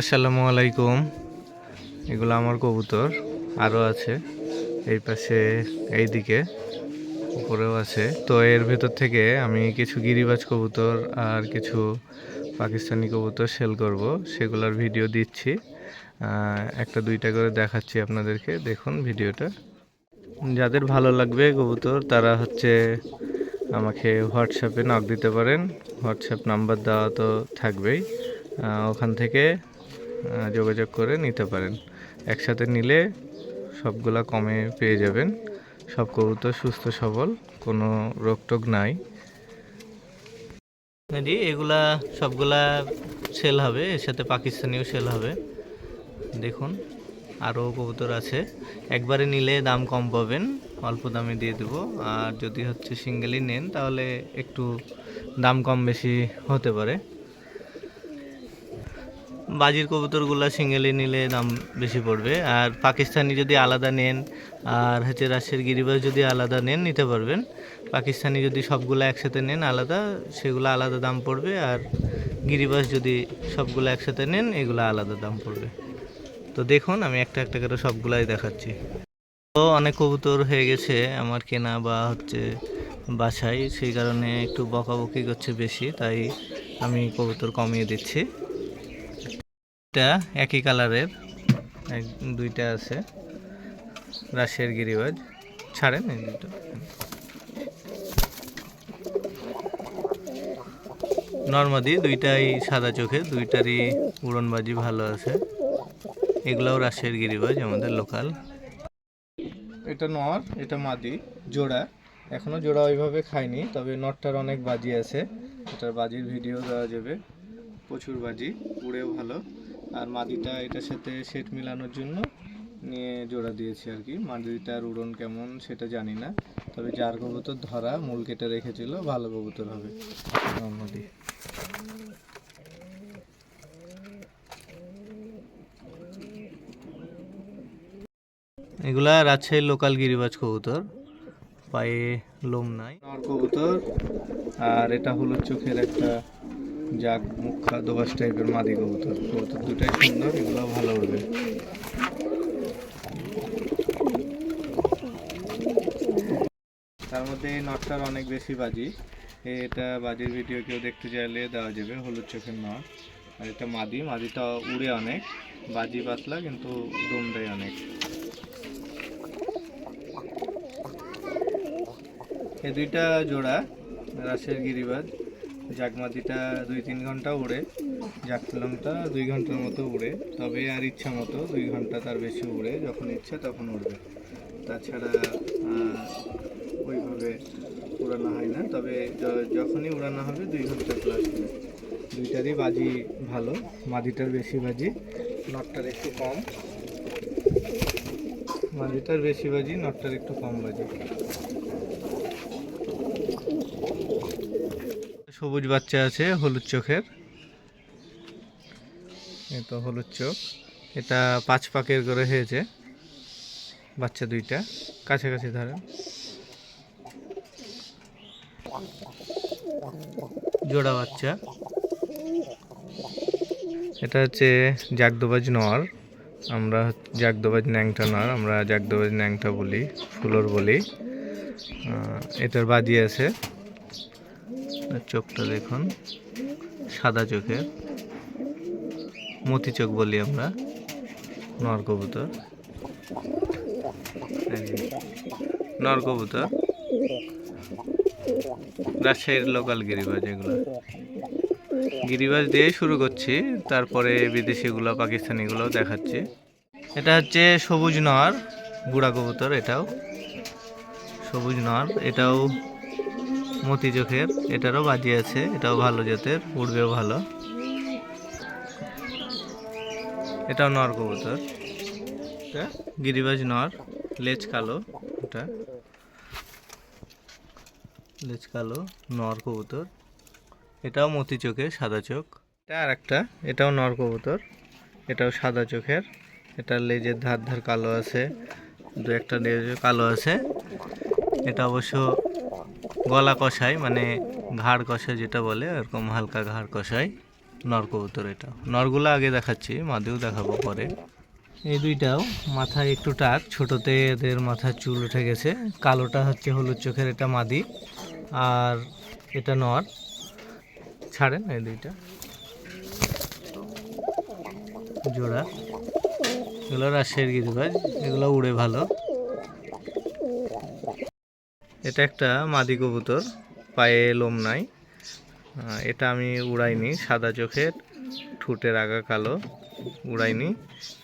আসসালামু আলাইকুম। এগুলো আমার কবুতর, আরও আছে এই পাশে, এইদিকে উপরেও আছে। তো এর ভেতর থেকে আমি কিছু গিরিবাজ কবুতর আর কিছু পাকিস্তানি কবুতর সেল করব, সেগুলোর ভিডিও দিচ্ছি। একটা দুইটা করে দেখাচ্ছি আপনাদেরকে, দেখুন ভিডিওটা। যাদের ভালো লাগবে কবুতর তারা আমাকে হোয়াটসঅ্যাপে নক দিতে পারেন। হোয়াটসঅ্যাপ নাম্বার দেওয়া তো থাকবেই, ওখান থেকে যোগাযোগ করে নিতে পারেন। একসাথে নিলে সবগুলা কমে পেয়ে যাবেন। সব কবুতর সুস্থ সবল, কোনো রোগটোগ নাই। এগুলা সবগুলা সেল হবে, এর সাথে পাকিস্তানিও সেল হবে। দেখুন আরও কবুতর আছে, একবারে নিলে দাম কম পাবেন, অল্প দামে দিয়ে দেব। আর যদি সিঙ্গেলই নেন তাহলে একটু দাম কম বেশি হতে পারে। বাজির কবুতরগুলো সিঙ্গেলি নিলে দাম বেশি পড়বে, আর পাকিস্তানি যদি আলাদা নেন আর রাজশাহীর গিরিবাজ যদি আলাদা নেন নিতে পারবেন। পাকিস্তানি যদি সবগুলো একসাথে নেন আলাদা, সেগুলো আলাদা দাম পড়বে। আর গিরিবাজ যদি সবগুলো একসাথে নেন এগুলো আলাদা দাম পড়বে। তো দেখুন আমি একটা একটা করে সবগুলাই দেখাচ্ছি। তো অনেক কবুতর হয়ে গেছে আমার কেনা বা বাসায়, সেই কারণে একটু বকাবকি করছে বেশি, তাই আমি কবুতর কমিয়ে দিচ্ছি। এটা একই কালারের দুইটা আছে, রাশিয়ার গিরিবাজ। ছাড়েন এই দুটো, নর্মাদি দুইটাই সাদা চোখে, দুইটারই উড়নবাজি ভালো আছে। এগুলাও রাশিয়ার গিরিবাজ আমাদের লোকাল। এটা নর, এটা মাদি জোড়া। এখনো জোড়া ওইভাবে খায়নি, তবে নরটার অনেক বাজি আছে, এটার বাজির ভিডিও দেওয়া যাবে। প্রচুর বাজি, উড়েও ভালো। আর মাদিটা এটার সাথে সেট মিলানোর জন্য নিয়ে জোড়া দিয়েছি আর কি। মাদিটার উড়ন কেমন সেটা জানি না, তবে যার কবুতর ধরা মূল কেটে রেখেছিল ভালো কবুতর হবে মাদি। এগুলা রাজশাহীর লোকাল গিরিবাজ কবুতর, পায়ে লোম নাই, নর কবুতর। আর এটা হলুদ চোখের একটা জাগ মুখা দোবাস টাইপের মাদি কবুতর। কবুতর দুটাই সুন্দর, এগুলো ভালো উঠবে। তার মধ্যে এই নটটার অনেক বেশি বাজি, এটা বাজির ভিডিও কেউ দেখতে চাইলে দেওয়া যাবে। হলুদ চোখের নট, আর এটা মাদিটা উড়ে অনেক, বাজি পাতলা কিন্তু দম দেয় অনেক। এই দুইটা জোড়া রাজশাহীর গিরিবাজ। জাগমাদিটা 2-3 ঘন্টা উড়ে, জাগতুলংটা 2 ঘন্টার মতো উড়ে, তবে আর ইচ্ছা মতো 2 ঘন্টা তার বেশি উড়ে, যখন ইচ্ছা তখন উড়বে। তাছাড়া ওইভাবে উড়ানো হয় না, তবে যখনই উড়ানো হবে 2 ঘন্টা প্লাস উড়ে। দুইটারই বাজি ভালো, মাদিটার বেশি বাজি, নটটার একটু কম। মাদিটার বেশি বাজি, নটটার একটু কম বাজি। সবুজ বাচ্চা আছে হলুদ চোখের, তো হলুদ চোখ। এটা 5 পাকের করে হয়েছে বাচ্চা দুইটা, কাছাকাছি ধরেন। জোড়া বাচ্চা। এটা জাগদোবাজ নর, আমরা জাগদোবাজ ন্যাংটা নর, আমরা জাগদোবাজ ন্যাংটা বলি, ফুলর বলি। এটার বাজি আছে, চোখটা দেখুন সাদা চোখের, মতি চোখ বলি আমরা। নর কবুতর, নর কবুতর রাজশাহীর লোকাল গিরিবাজ। এগুলো গিরিবাজ দিয়ে শুরু করছি, তারপরে বিদেশিগুলো পাকিস্তানিগুলোও দেখাচ্ছি। এটা সবুজ নর, বুড়া কবুতর। এটাও সবুজ নর, এটাও মতি চোখের, এটারও বাজি আছে, এটাও ভালো জাতের, উড়বেও ভালো। এটাও নর কবুতর, এটা গিরিবাজ নর, লেজ কালো। এটা লেজ কালো নর কবুতর, এটাও মতি চোখের, সাদা চোখ। এটা আর একটা, এটাও নর কবুতর, এটাও সাদা চোখের। এটার লেজের ধার কালো আছে, দু একটা লেজ কালো আছে। এটা অবশ্য গলা কষায়, মানে ঘাড় কষায় যেটা বলে, এরকম হালকা ঘাড় কষায়। নর কবুতর। এটা নরগুলো আগে দেখাচ্ছি, মাদিও দেখাবো পরে। এই দুইটাও মাথায় একটু টাক, ছোটতে এদের মাথার চুল উঠে গেছে। কালোটা হচ্ছে হলুদ চোখের, এটা মাদি, আর এটা নর। ছাড়েন, এই দুইটা জোড়া। এগুলো রাজশাহীর গিরিবাজ, এগুলো উড়ে ভালো। এটা একটা মাদি কবুতর, পায়ে লোম নাই। এটা আমি উড়াইনি, সাদা চোখের, ঠোঁটের আগা কালো, উড়াইনি।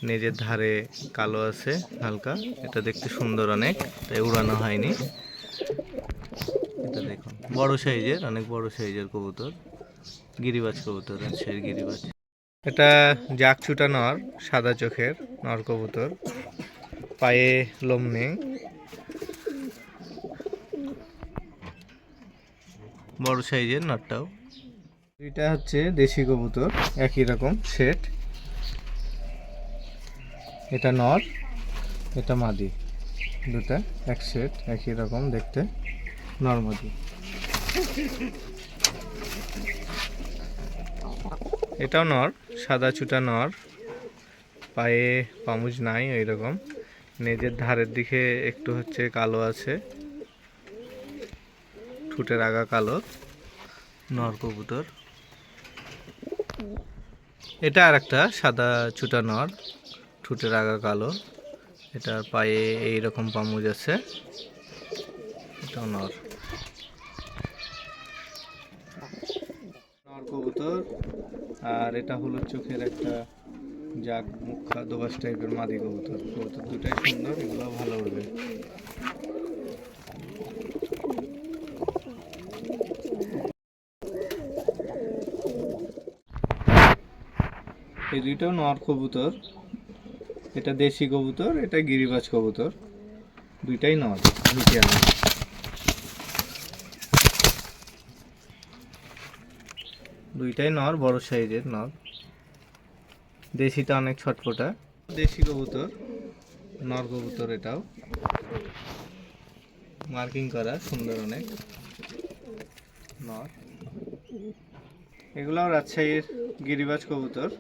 নেজের ধারে কালো আছে হালকা, এটা দেখতে সুন্দর অনেক, তাই উড়ানো হয়নি। এটা দেখুন বড় সাইজের, অনেক বড় সাইজের কবুতর, গিরিবাজ কবুতর, রাজশাহীর গিরিবাজ। এটা জাকচুটা নর, সাদা চোখের নর কবুতর, পায়ে লোম নেই, বড় সাইজের নরটাও। দুইটা হচ্ছে দেশি কবুতর, একই রকম সেট। এটা নর, এটা মাদি, দুটা এক সেট, একই রকম দেখতে, নর মাদি। এটাও নর, সাদা চুটা নর, পায়ে পামুজ নাই ওই রকম, নেজের ধারের দিকে একটু হচ্ছে কালো আছে, ঠোঁটের আগা কালো, নর কবুতর। এটা আর একটা সাদা চুটা নর, ঠোঁটের আগা কালো, এটার পায়ে এইরকম পামুজ আছে, এটাও নর। নর কবুতর। আর এটা হলুদ চোখের একটা জাগ মুখা দোবাস টাইপের মাদি কবুতর। কবুতর দুটাই সুন্দর, এগুলো ভালো উড়বে। এই দুইটাও নর কবুতর, এটা দেশি কবুতর, এটা গিরিবাজ কবুতর, দুইটাই নর, ভিটিয়া নর। দুইটাই নর, বড় সাইজের নর। দেশিটা অনেক ছটপটা। দেশি কবুতর, নর কবুতর, এটাও মার্কিং করা, সুন্দর অনেক, নর। এগুলাও রাজশাহীর গিরিবাজ কবুতর।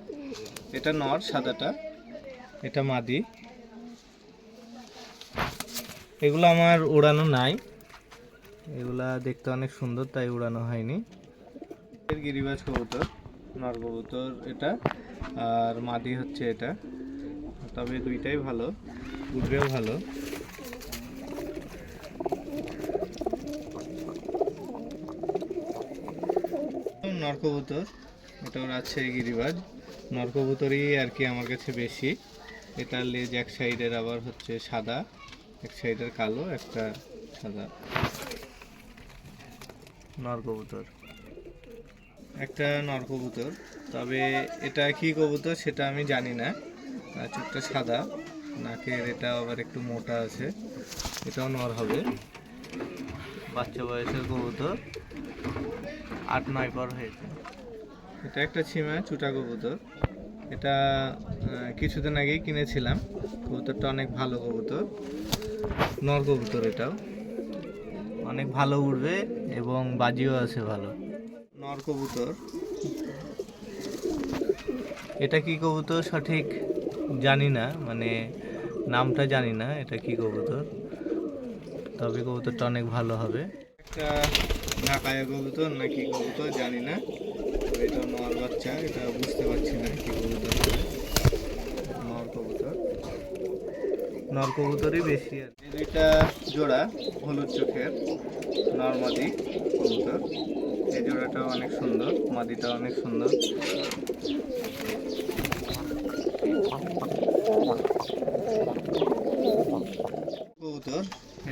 এটা নর সাদাটা, এটা মাদি। এগুলো আমার উড়ানো নাই, এগুলা দেখতে অনেক সুন্দর তাই উড়ানো হয়নি। গিরিবাজ কবুতর, নর কবুতর এটা, আর মাদি হচ্ছে এটা। তবে দুইটাই ভালো, উড়বেও ভালো। নর কবুতর, এটাও রাজশাহী গিরিবাজ। নর কবুতরই আর কি আমার কাছে বেশি। এটার লেজ এক সাইডের আবার হচ্ছে সাদা, এক সাইডের কালো, একটা সাদা। নর কবুতর, একটা নর কবুতর, তবে এটা কি কবুতর সেটা আমি জানি না। চোখটা সাদা, নাকের এটা আবার একটু মোটা আছে, এটাও নর হবে। বাচ্চা বয়সের কবুতর, 8-9 পর হয়েছে। এটা একটা ছিমা চুটা কবুতর, এটা কিছুদিন আগেই কিনেছিলাম। কবুতরটা অনেক ভালো কবুতর, নর কবুতর, এটাও অনেক ভালো উড়বে এবং বাজিও আছে ভালো। নর কবুতর, এটা কি কবুতর সঠিক জানি না, মানে নামটা জানি না এটা কি কবুতর, তবে কবুতরটা অনেক ভালো হবে। একটা ঢাকায়া কবুতর না কি কবুতর জানি না, এটা নর বাচ্চা, এটা বুঝতে পারছি না কি কবুতর হবে। নর কবুতর, নর কবুতরই বেশি। আর এই দুইটা জোড়া হলুদ চোখের নর মাদি কবুতর, এই জোড়াটা অনেক সুন্দর, মাদিটা অনেক সুন্দর। কবুতর,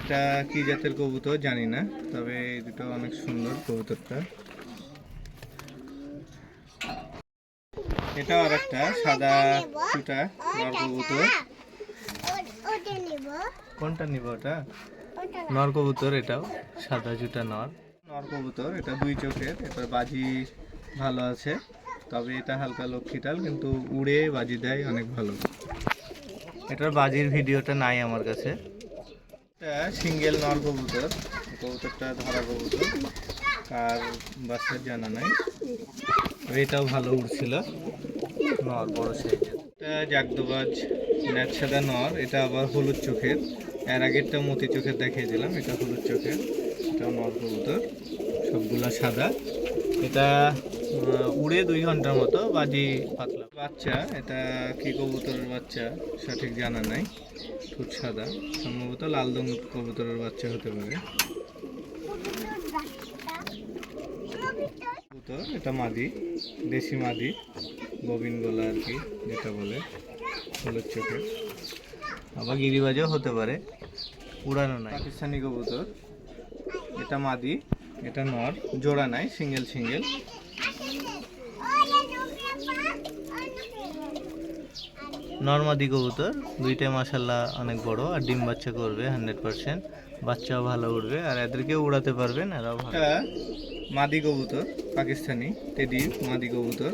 এটা কি জাতের কবুতর জানি না, তবে এই দুটো অনেক সুন্দর কবুতরটা। এটা আর একটা সাদা চুটা নর কবুতর। কোনটা নিব? ওটা নর কবুতর, এটাও সাদা চুটা নর। নর কবুতর, এটা দুই চোখের, এটার বাজি ভালো আছে, তবে এটা হালকা লক্ষ্মীটাল, কিন্তু উড়ে বাজি দেয় অনেক ভালো। এটার বাজির ভিডিওটা নাই আমার কাছে। এটা সিঙ্গেল নর কবুতর, কবুতরটা ধরা কবুতর, কার বাচ্চার জানা নাই। এটাও ভালো উড়ছিল, নর বড় সাইজের। এটা জাগদোবাজ ন্যাচসাদা নর, এটা আবার হলুদ চোখের। এর আগেরটা মতি চোখের দেখিয়ে দিলাম, এটা হলুদ চোখের, এটাও নর কবুতর, সবগুলা সাদা। এটা উড়ে 2 ঘন্টার মতো, বাজি পাতলা। বাচ্চা, এটা কি কবুতরের বাচ্চা সঠিক জানা নাই, খুব সাদা, সম্ভবত লালদম কবুতরের বাচ্চা হতে পারে। কবুতর, এটা মাদি, দেশি মাদি, ববিন গলা আর কি যেটা বলে, হলুদ চোখের, আবার গিরিবাজও হতে পারে, উড়ানো নাই। পাকিস্তানি কবুতর, এটা মাদি, এটা নর, জোড়া নাই, সিঙ্গেল সিঙ্গেল। নর্মাদি কবুতর, দুইটাই মাশাল্লাহ অনেক বড়, আর ডিম বাচ্চা করবে 100%, বাচ্চাও ভালো উড়বে, আর এদেরকেও উড়াতে পারবেন, এরাও ভালো। মাদি কবুতর, পাকিস্তানি টেডি মাদি কবুতর,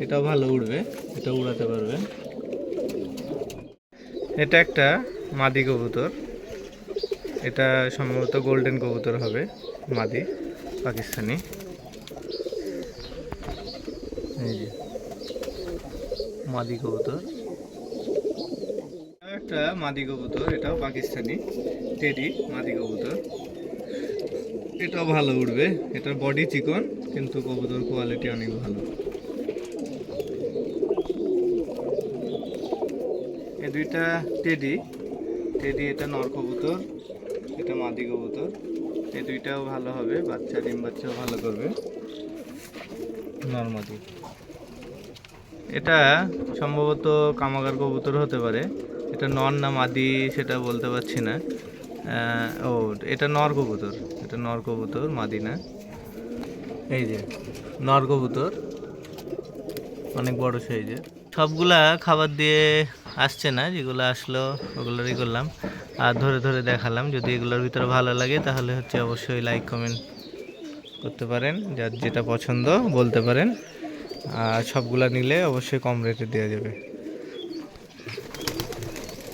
এটাও ভালো উড়বে, এটা উড়াতে পারবেন। এটা একটা মাদি কবুতর, এটা সম্ভবত গোল্ডেন কবুতর হবে, মাদি পাকিস্তানি। এই যে মাদি কবুতর, একটা মাদি কবুতর, এটাও পাকিস্তানি টেডি মাদি কবুতর, এটাও ভালো উড়বে, এটার বডি চিকন কিন্তু কবুতর কোয়ালিটি অনেক ভালো। এই দুইটা টেডি, এটা নর কবুতর, এটা মাদি কবুতর, এই দুইটাও ভালো হবে, বাচ্চা ডিম বাচ্চাও ভালো করবে, নর মাদি। এটা সম্ভবত কামাগার কবুতর হতে পারে, এটা নর না মাদি সেটা বলতে পারছি না। ও, এটা নর কবুতর, এটা নর কবুতর, মাদি না। এই যে নর কবুতর, অনেক বড় সাইজের। সবগুলা খাবার দিয়ে আসছে না, যেগুলো আসলো ওগুলোরই করলাম, আর ধরে ধরে দেখালাম। যদি এগুলোর ভিতরে ভালো লাগে তাহলে হচ্ছে অবশ্যই লাইক কমেন্ট করতে পারেন, যার যেটা পছন্দ বলতে পারেন, আর সবগুলা নিলে অবশ্যই কম রেটে দেওয়া যাবে।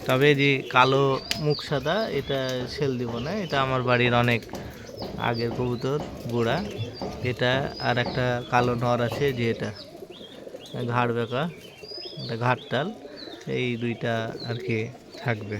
তবে যে কালো মুখ সাদা, এটা সেল দিব না, এটা আমার বাড়ির অনেক আগের কবুতর, বুড়া। এটা আর একটা কালো নর আছে, যে এটা ঘাড় বেঁকা, এটা ঘাড়তাল, এই দুইটা আর কি থাকবে।